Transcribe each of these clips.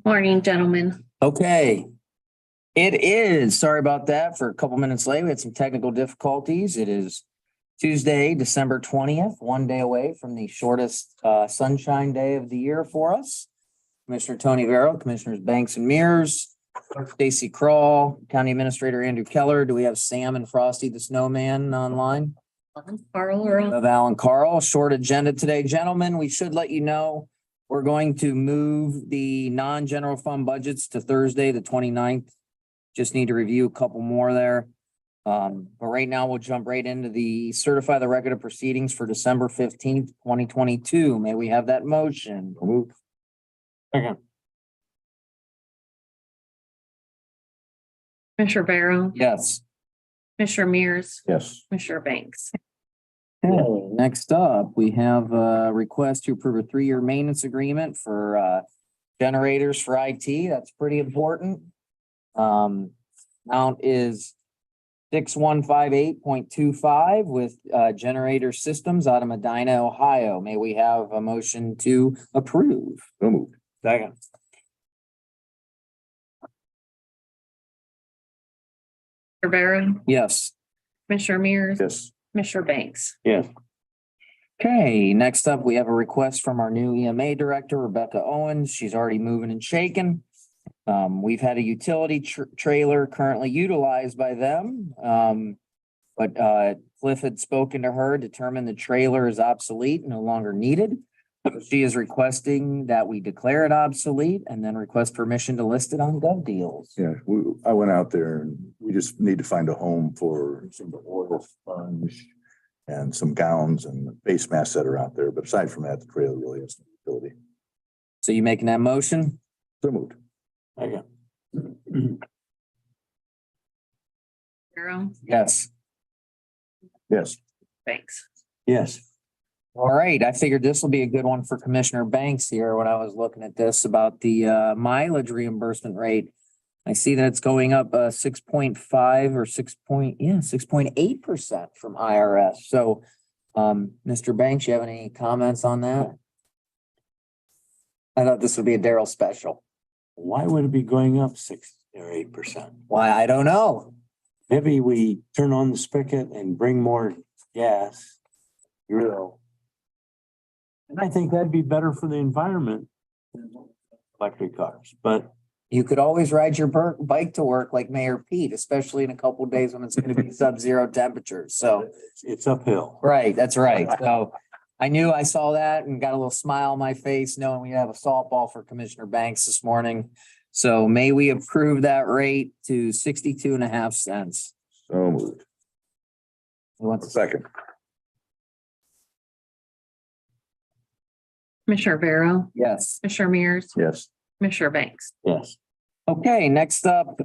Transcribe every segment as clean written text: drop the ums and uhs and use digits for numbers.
Morning, gentlemen. Okay. It is, sorry about that, for a couple minutes late. We had some technical difficulties. It is Tuesday, December 20th, one day away from the shortest sunshine day of the year for us. Commissioner Tony Vero, Commissioners Banks and Mears, Stacy Crawl, County Administrator Andrew Keller. Do we have Sam and Frosty the Snowman online? Carl or Of Alan Carl, short agenda today, gentlemen. We should let you know we're going to move the non-general fund budgets to Thursday, the 29th. Just need to review a couple more there. But right now we'll jump right into the certify the record of proceedings for December 15th, 2022. May we have that motion? Second. Commissioner Barrow, Yes. Commissioner Mears, Yes. Commissioner Banks. Okay, next up, we have a request to approve a 3-year maintenance agreement for generators for IT. That's pretty important. Amount is 6158.25 with Generator Systems out of Medina, Ohio. May we have a motion to approve? So moved. Second. Commissioner Barrow, Yes. Commissioner Mears, Yes. Commissioner Banks. Yes. Okay, next up, we have a request from our new EMA director, Rebecca Owens. She's already moving and shaking. We've had a utility trailer currently utilized by them. But Cliff had spoken to her, determined the trailer is obsolete, no longer needed. She is requesting that we declare it obsolete and then request permission to list it on Gov Deals. Yeah, I went out there and we just need to find a home for some oil sponge and some gowns and face masks that are out there. But aside from that, the trailer really has no utility. So you making that motion? So moved. Barrow, Yes. Yes. Banks. Yes. All right, I figured this will be a good one for Commissioner Banks here when I was looking at this about the mileage reimbursement rate. I see that it's going up 6.5 or 6.8% from IRS. So Mr. Banks, you have any comments on that? I thought this would be a Daryl special. Why would it be going up 6 or 8%? Why, I don't know. Maybe we turn on the spigot and bring more gas. Grill. And I think that'd be better for the environment than electric cars, but You could always ride your bike to work like Mayor Pete, especially in a couple of days when it's going to be sub-zero temperatures. So, it's uphill. right, that's right. So I knew I saw that and got a little smile on my face knowing we have a softball for Commissioner Banks this morning. So may we approve that rate to 62.5 cents? So moved. Who wants to Second. Commissioner Barrow, Yes. Commissioner Mears, Yes. Commissioner Banks. Yes. Okay, next up,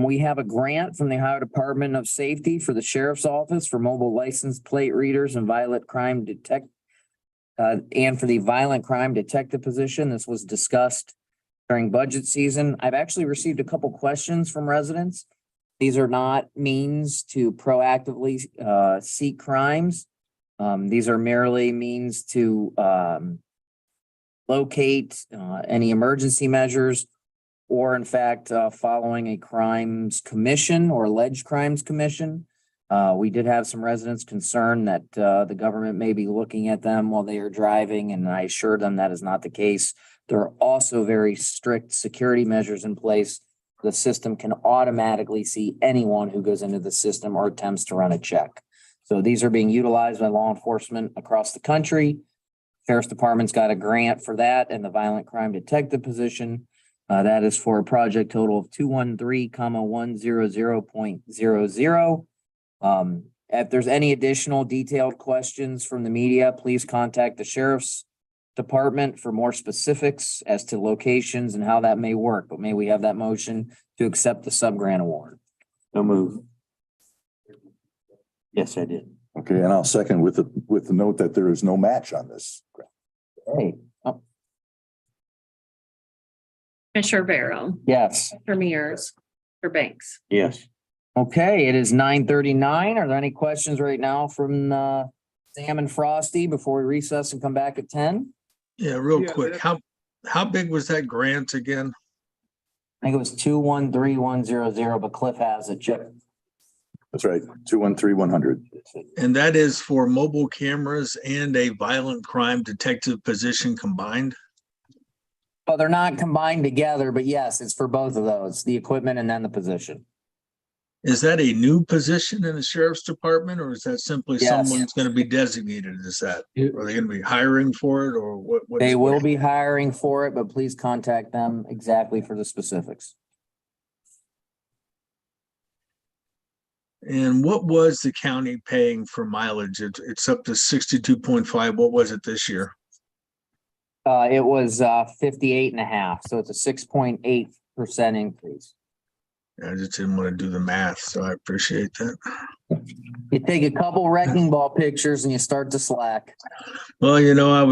we have a grant from the Ohio Department of Safety for the Sheriff's Office for mobile license plate readers and violent crime and for the violent crime detective position. This was discussed during budget season. I've actually received a couple questions from residents. These are not means to proactively seek crimes. These are merely means to locate any emergency measures or in fact, following a crimes commission or alleged crimes commission. We did have some residents concerned that the government may be looking at them while they are driving, and I assured them that is not the case. There are also very strict security measures in place. The system can automatically see anyone who goes into the system or attempts to run a check. So these are being utilized by law enforcement across the country. Sheriff's Department's got a grant for that and the violent crime detective position. That is for a project total of 213,100.00. If there's any additional detailed questions from the media, please contact the Sheriff's Department for more specifics as to locations and how that may work. But may we have that motion to accept the sub-grant award? No move. Yes, I did. Okay, and I'll second with the note that there is no match on this. Hey, Commissioner Barrow, yes. Commissioner Mears, Commissioner Banks. Yes. Okay, it is 9:39. Are there any questions right now from Sam and Frosty before we recess and come back at 10? Yeah, real quick, how big was that grant again? think it was 213100, but Cliff has it, Chip. That's right, 213-100. And that is for mobile cameras and a violent crime detective position combined? Well, they're not combined together, but yes, it's for both of those, the equipment and then the position. Is that a new position in the sheriff's department, or is that simply Yes. someone's going to be designated as that? Are they going to be hiring for it, or what? They will be hiring for it, but please contact them exactly for the specifics. And what was the county paying for mileage? It's up to 62.5. What was it this year? It was 58.5, so it's a 6.8% increase. I just didn't want to do the math, so I appreciate that. You take a couple wrecking ball pictures and you start to slack. Well, you know, I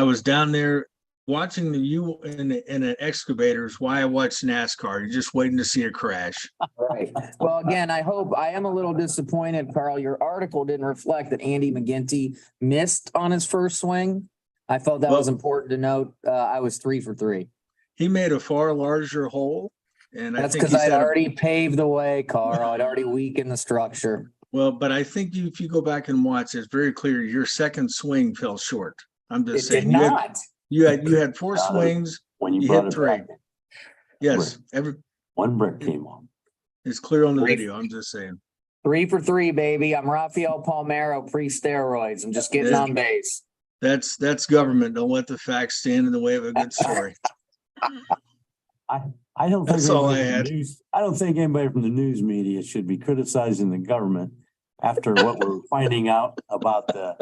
was down there watching you in an excavator is why I watch NASCAR. You're just waiting to see a crash. Right. Well, again, I am a little disappointed, Carl. Your article didn't reflect that Andy McGinty missed on his first swing. I felt that was important to note. I was 3 for 3. He made a far larger hole. And I That's think because he's I'd had already paved the way, Carl. I'd already weakened the structure. well, but I think if you go back and watch, it's very clear your second swing fell short. I'm It just did saying not. you had 4 Got it. swings. When you You brought hit it 3. back, Yes, one brick came on. it's clear on the Three. video. I'm just saying. 3 for 3, baby. I'm Rafael Palmeiro pre-steroids. I'm just getting Yeah. on base. That's government. Don't let the facts stand in the way of a good story. I don't think That's all anybody I from the had. news- I don't think anybody from the news media should be criticizing the government after what we're finding out about the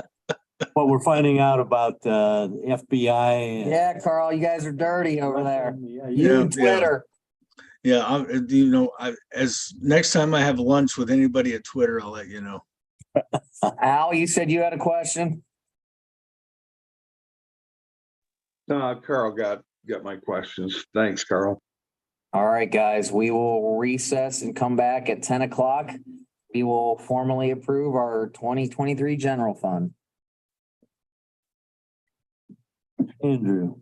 FBI. and- Yeah, Carl, you guys are dirty over there. Yeah, You Yeah, and Twitter. Yeah, as next time I have lunch with anybody at Twitter, I'll let you know. Al, you said you had a question? Carl got my questions. Thanks, Carl. All right, guys, we will recess and come back at 10 o'clock. We will formally approve our 2023 general fund. Andrew.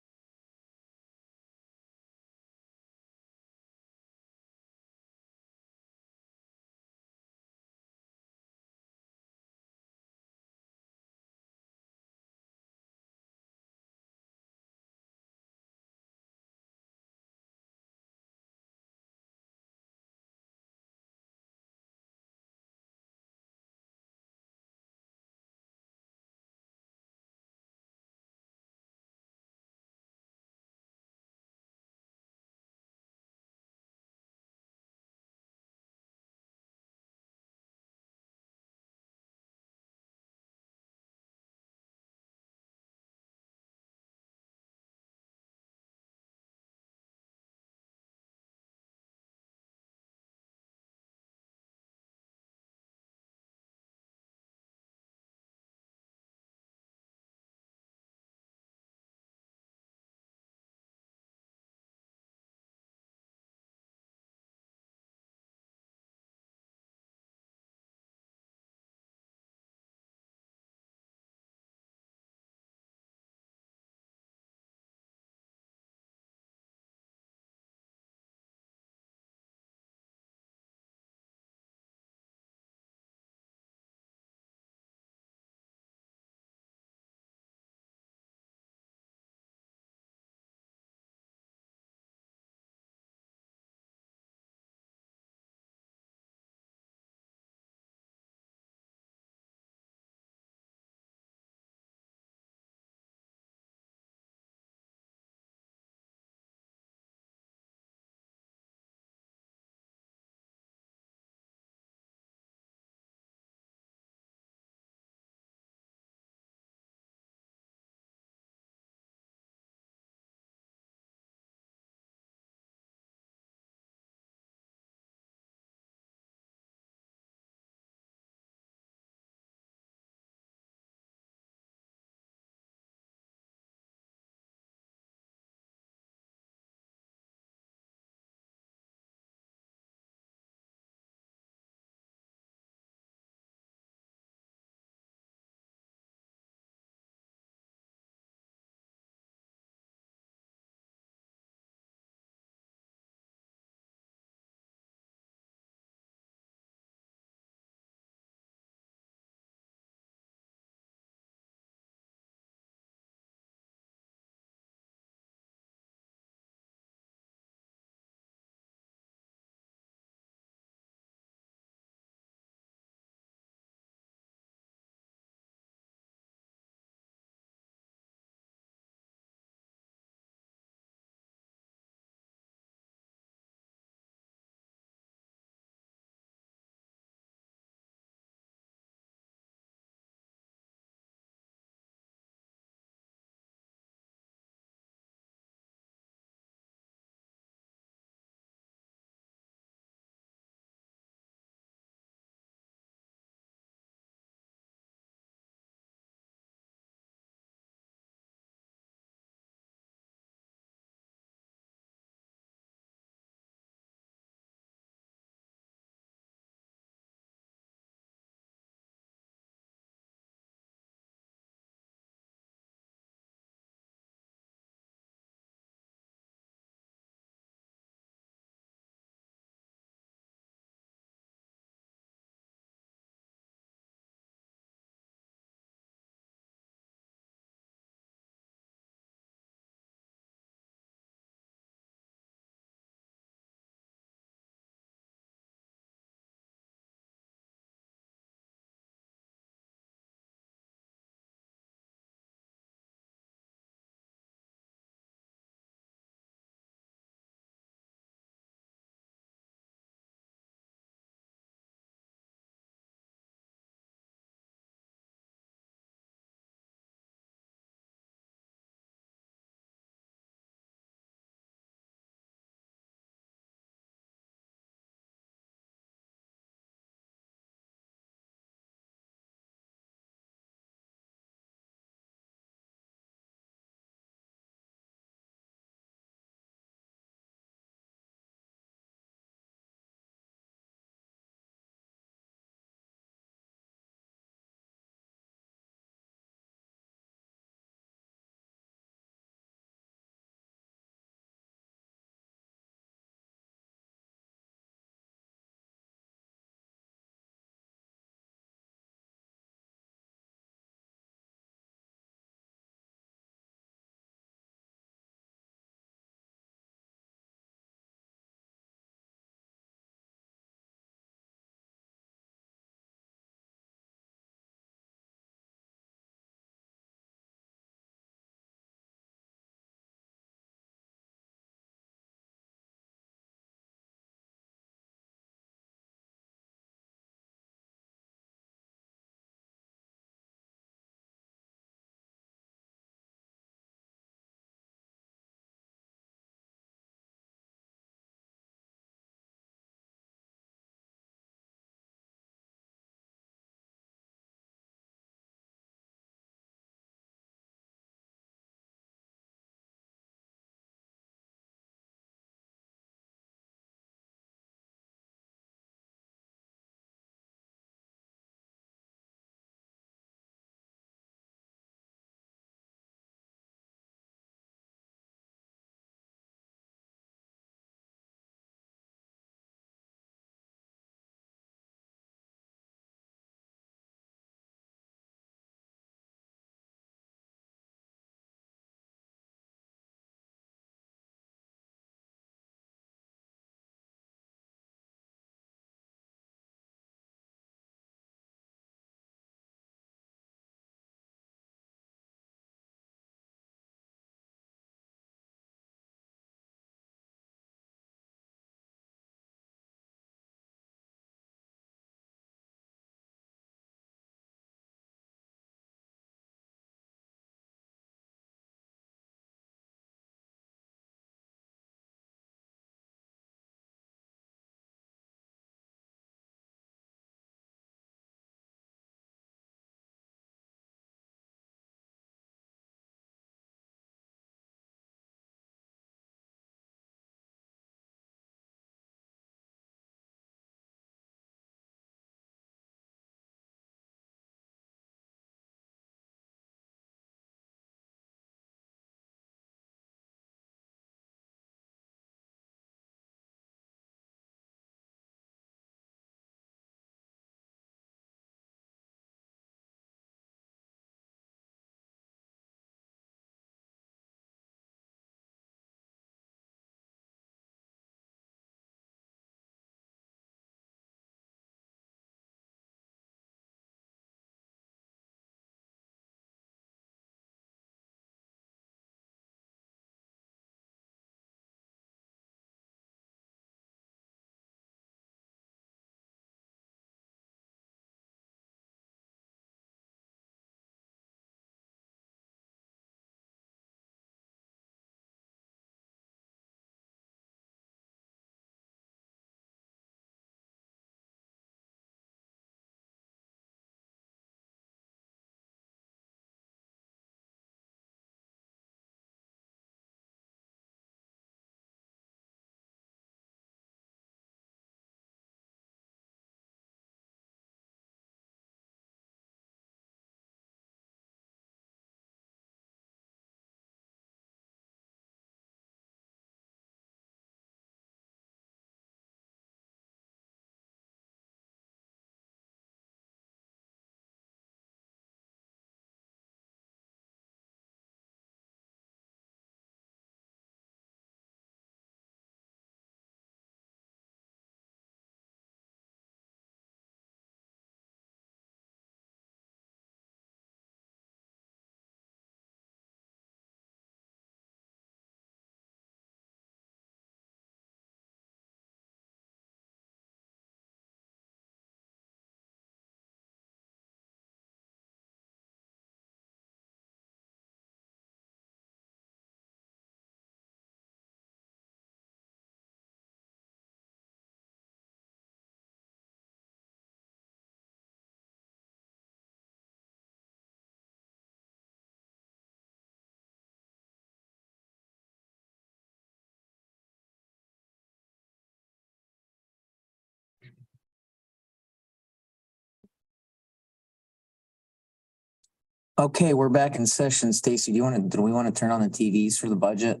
Okay, we're back in session. Stacy, do we want to turn on the TVs for the budget?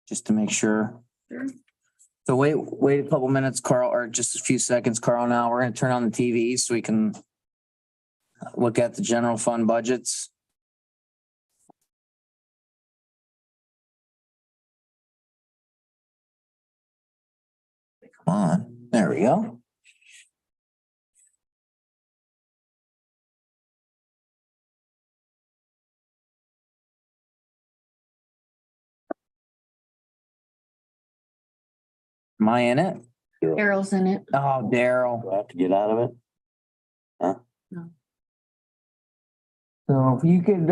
Just to make sure. Sure. So wait a couple minutes, Carl, or just a few seconds, Carl. Now we're gonna turn on the TVs so we can look at the general fund budgets. Come on, there we go. Am I in it? Daryl's in it. Oh, Daryl. Do I have to get out of it? So if you could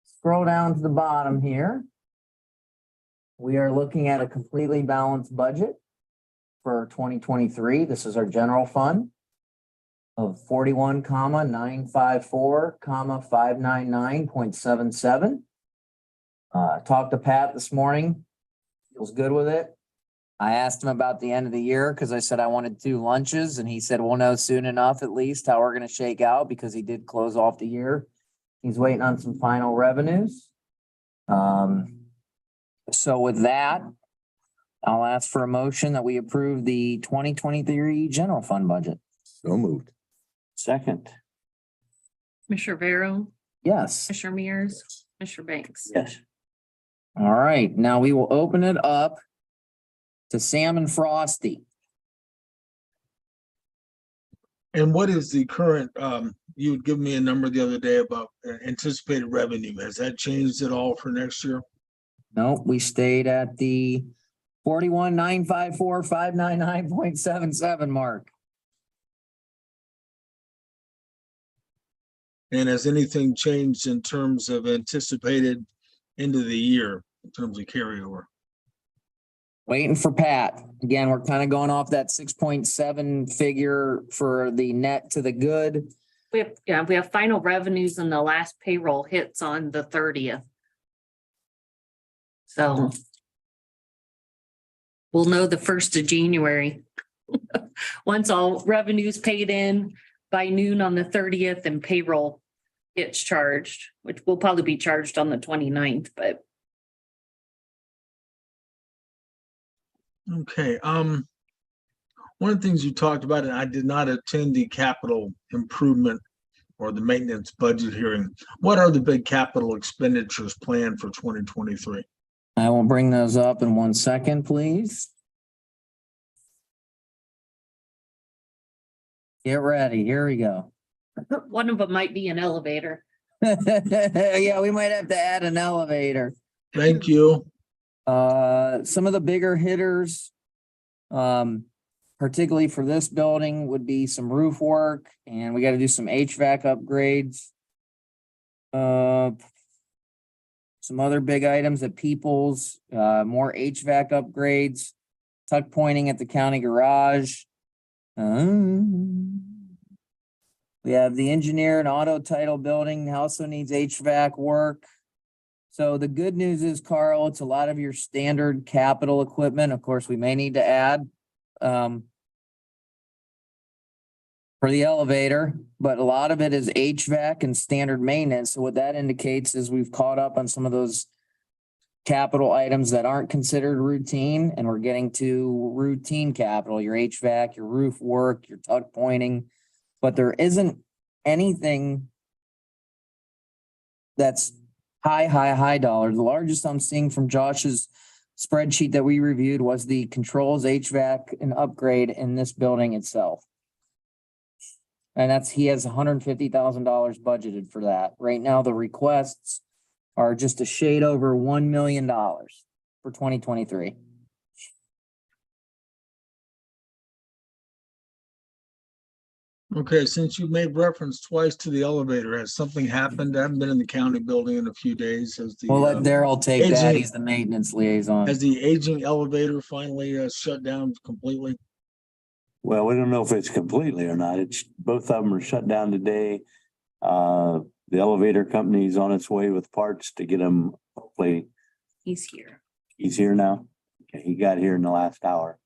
scroll down to the bottom here. We are looking at a completely balanced budget for 2023. This is our general fund of 41,954,599.77. Talked to Pat this morning. Feels good with it. I asked him about the end of the year because I said I wanted 2 lunches and he said, we'll know soon enough at least how we're going to shake out because he did close off the year. He's waiting on some final revenues. So with that, I'll ask for a motion that we approve the 2023 general fund budget. So moved. Second, Commissioner Barrow, Yes. Commissioner Mears, Commissioner Banks. yes. All right, now we will open it up to Sam and Frosty. And what is the current, you would give me a number the other day about anticipated revenue. Has that changed at all for next year? Nope, we stayed at the 41,954,599.77 mark. And has anything changed in terms of anticipated end of the year in terms of carryover? Waiting for Pat. Again, we're kind of going off that 6.7 figure for the net to the good. We have final revenues and the last payroll hits on the 30th. So we'll know the 1st of January. Once all revenues paid in by noon on the 30th and payroll gets charged, which will probably be charged on the 29th, but Okay, one of the things you talked about, and I did not attend the capital improvement or the maintenance budget hearing. What are the big capital expenditures planned for 2023? I will bring those up in 1 second, please. Get ready. Here we go. one of them might be an elevator. Yeah, we might have to add an elevator. Thank you. Some of the bigger hitters, particularly for this building, would be some roof work, and we got to do some HVAC upgrades. Some other big items at Peoples, more HVAC upgrades, tuck pointing at the county garage. We have the engineer and auto title building also needs HVAC work. So the good news is, Carl, it's a lot of your standard capital equipment. Of course, we may need to add for the elevator, but a lot of it is HVAC and standard maintenance. So what that indicates is we've caught up on some of those capital items that aren't considered routine, and we're getting to routine capital, your HVAC, your roof work, your tuck pointing, but there isn't anything that's high dollar. The largest I'm seeing from Josh's spreadsheet that we reviewed was the controls, HVAC, and upgrade in this building itself. And he has $150,000 budgeted for that. Right now, the requests are just a shade over $1 million for 2023. Okay, since you made reference twice to the elevator, has something happened? I haven't been in the county building in a few days. Has the, We'll let Daryl take that. aging- He's the maintenance liaison. has the aging elevator finally shut down completely? Well, we don't know if it's completely or not. It's, both of them are shut down today. The elevator company's on its way with parts to get them, hopefully, He's here. he's here now. Okay, he got here in the last hour.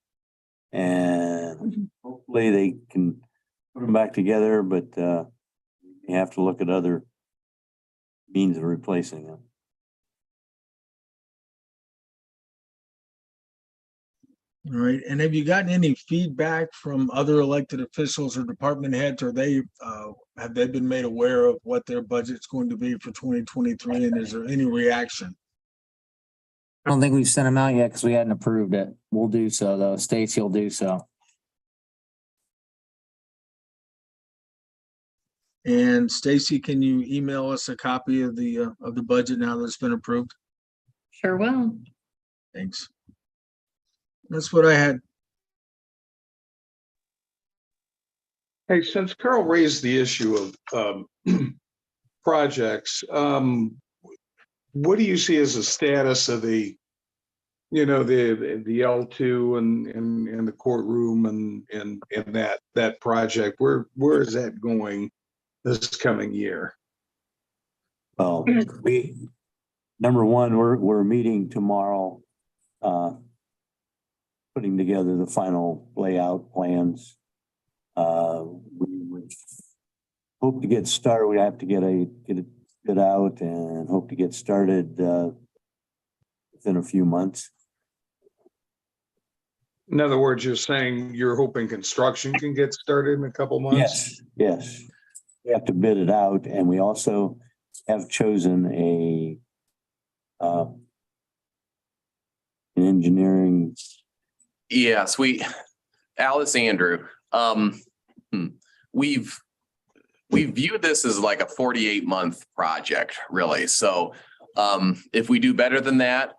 And hopefully they can put them back together, but you have to look at other means of replacing them. All right, and have you gotten any feedback from other elected officials or department heads? Or have they been made aware of what their budget's going to be for 2023? And is there any reaction? I don't think we've sent them out yet because we hadn't approved it. We'll do so though. Stacy will do so. And Stacy, can you email us a copy of the budget now that it's been approved? Sure will. Thanks. That's what I had. Hey, since Carl raised the issue of projects, what do you see as the status of the L2 and the courtroom and that project? Where is that going this coming year? Well, number one, we're meeting tomorrow, putting together the final layout plans. We would hope to get started. We have to get it out and hope to get started within a few months. In other words, you're saying you're hoping construction can get started in a couple months? Yes. We have to bid it out, and we also have chosen an engineering. Yes, Alice Andrew, we've viewed this as like a 48-month project, really. So if we do better than that,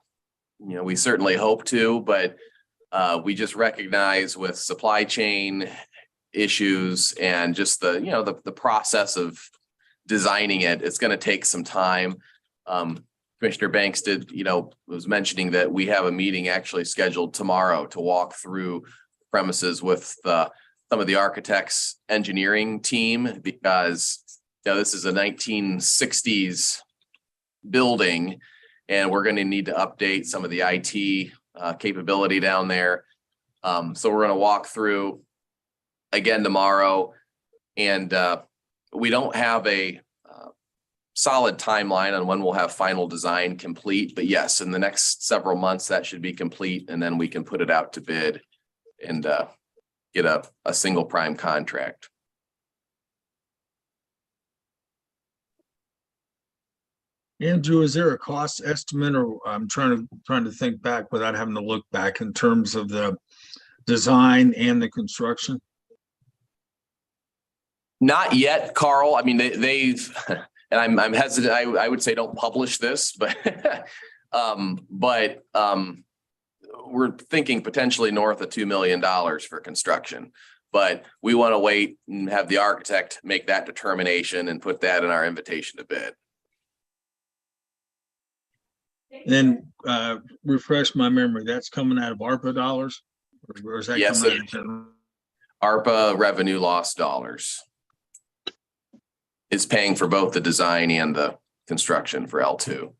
we certainly hope to, but we just recognize with supply chain issues and just the process of designing it, it's going to take some time. Commissioner Banks was mentioning that we have a meeting actually scheduled tomorrow to walk through premises with some of the architects' engineering team, because this is a 1960s building and we're going to need to update some of the IT capability down there. So we're going to walk through again tomorrow, and we don't have a solid timeline on when we'll have final design complete, but yes, in the next several months that should be complete, and then we can put it out to bid and get a single prime contract. Andrew, is there a cost estimate, or I'm trying to think back without having to look back in terms of the design and the construction? Not yet, Carl. I mean, they've, and I'm hesitant. I would say don't publish this, but we're thinking potentially north of $2 million for construction. But we want to wait and have the architect make that determination and put that in our invitation to bid. Then refresh my memory. That's coming out of ARPA dollars, or is that Yes, coming out of general? ARPA revenue loss dollars is paying for both the design and the construction for L2.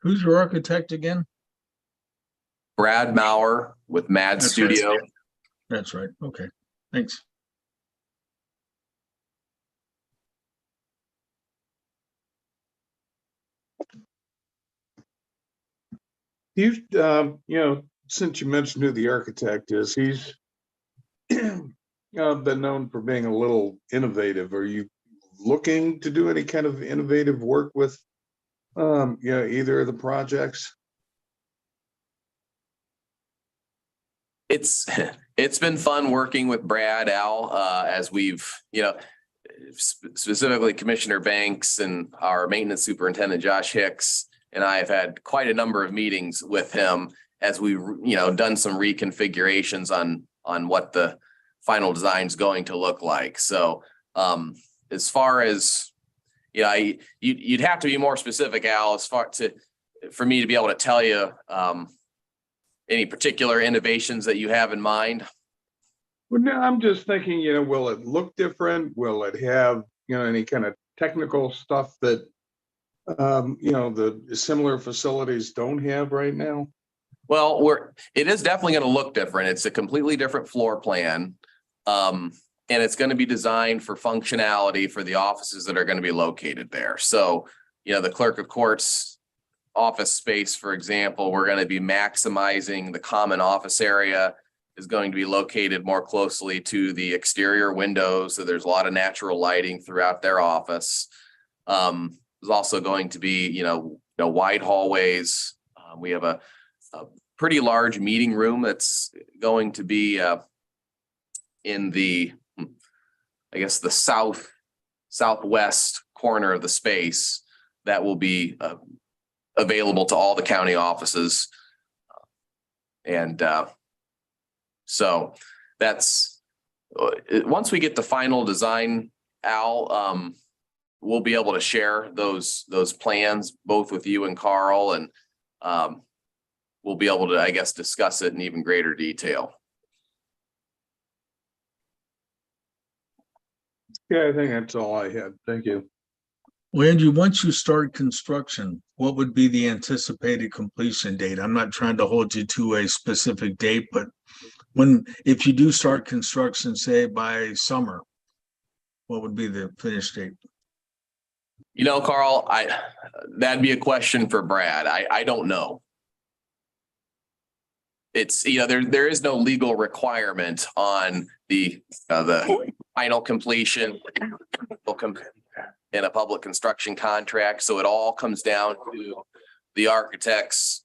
Who's your architect again? Brad Maurer with Mad That's Studio. right. That's right. Okay, thanks. Since you mentioned who the architect is, he's been known for being a little innovative. Are you looking to do any kind of innovative work with either of the projects? It's been fun working with Brad, Al, as we've, specifically Commissioner Banks and our maintenance superintendent, Josh Hicks, and I have had quite a number of meetings with him as we've, done some reconfigurations on what the final design is going to look like. So as far as, you'd have to be more specific, Al, for me to be able to tell you any particular innovations that you have in mind. Well, no, I'm just thinking, will it look different? Will it have, any kind of technical stuff that, the similar facilities don't have right now? Well, it is definitely going to look different. It's a completely different floor plan. And it's going to be designed for functionality for the offices that are going to be located there. So, the clerk of court's office space, for example, we're going to be maximizing the common office area is going to be located more closely to the exterior windows. So there's a lot of natural lighting throughout their office. There's also going to be, wide hallways. We have a pretty large meeting room that's going to be in the, I guess, the southwest corner of the space that will be available to all the county offices. And so that's, once we get the final design, Al, we'll be able to share those plans both with you and Carl, and we'll be able to, I guess, discuss it in even greater detail. Yeah, I think that's all I had. Thank you. Well, Andrew, once you start construction, what would be the anticipated completion date? I'm not trying to hold you to a specific date, but if you do start construction, say by summer, what would be the finish date? Carl, that'd be a question for Brad. I don't know. It's, there is no legal requirement on the final completion in a public construction contract. So it all comes down to the architect's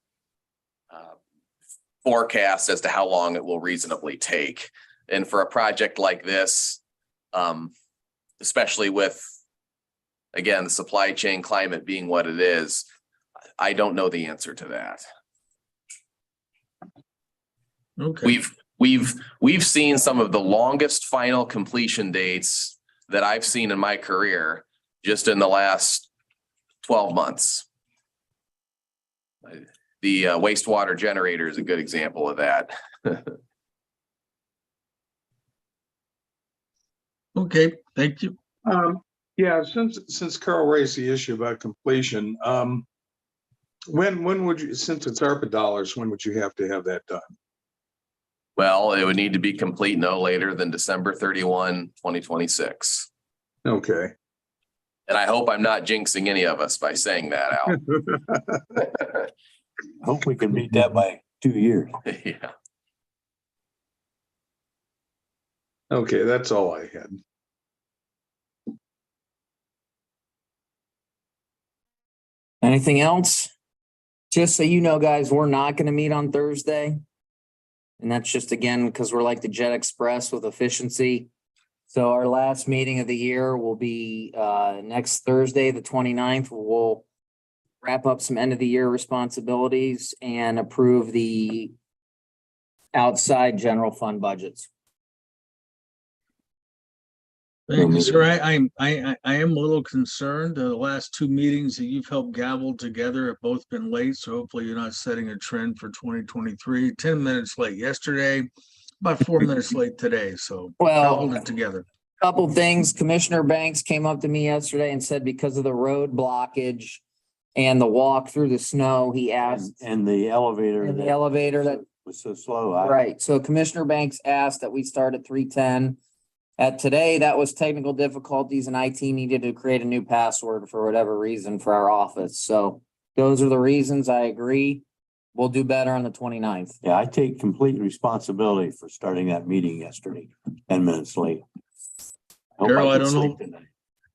forecast as to how long it will reasonably take. And for a project like this, especially with, again, the supply chain climate being what it is, I don't know the answer to that. Okay. We've seen some of the longest final completion dates that I've seen in my career just in the last 12 months. The wastewater generator is a good example of that. Okay, thank you. Yeah, since Carl raised the issue about completion, when would you, since it's ARPA dollars, when would you have to have that done? Well, it would need to be complete no later than December 31, 2026. Okay. And I hope I'm not jinxing any of us by saying that, Al. Hope we can beat that by 2 years. Yeah. Okay, that's all I had. Anything else? Just so you know, guys, we're not gonna meet on Thursday. And that's just, again, because we're like the Jet Express with efficiency. So our last meeting of the year will be next Thursday, the 29th. We'll wrap up some end of the year responsibilities and approve the outside general fund budgets. Thank you, sir. I am a little concerned. The last two meetings that you've helped gavel together have both been late, so hopefully you're not setting a trend for 2023. 10 minutes late yesterday, about 4 minutes late today, so hold it together. Couple things. Commissioner Banks came up to me yesterday and said because of the road blockage and the walk through the snow, he asked. And the elevator. And the elevator that was so slow. Right, so Commissioner Banks asked that we start at 3:10. At today, that was technical difficulties and IT needed to create a new password for whatever reason for our office. So those are the reasons. I agree. We'll do better on the 29th. Yeah, I take complete responsibility for starting that meeting yesterday, 10 minutes late. Daryl, I don't know.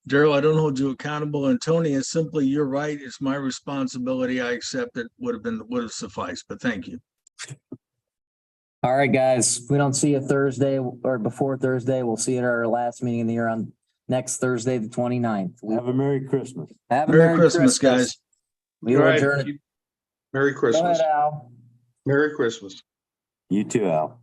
Daryl, I don't hold you accountable. And Tony, it's simply, you're right. It's my responsibility. I accept it. Would have sufficed, but thank you. All right, guys, if we don't see you Thursday or before Thursday, we'll see you at our last meeting of the year on next Thursday, the 29th. Have a Merry Christmas. Have a Merry Christmas, guys. We All will right. adjourn. Merry Go Christmas. ahead, Al. Merry Christmas. You too, Al.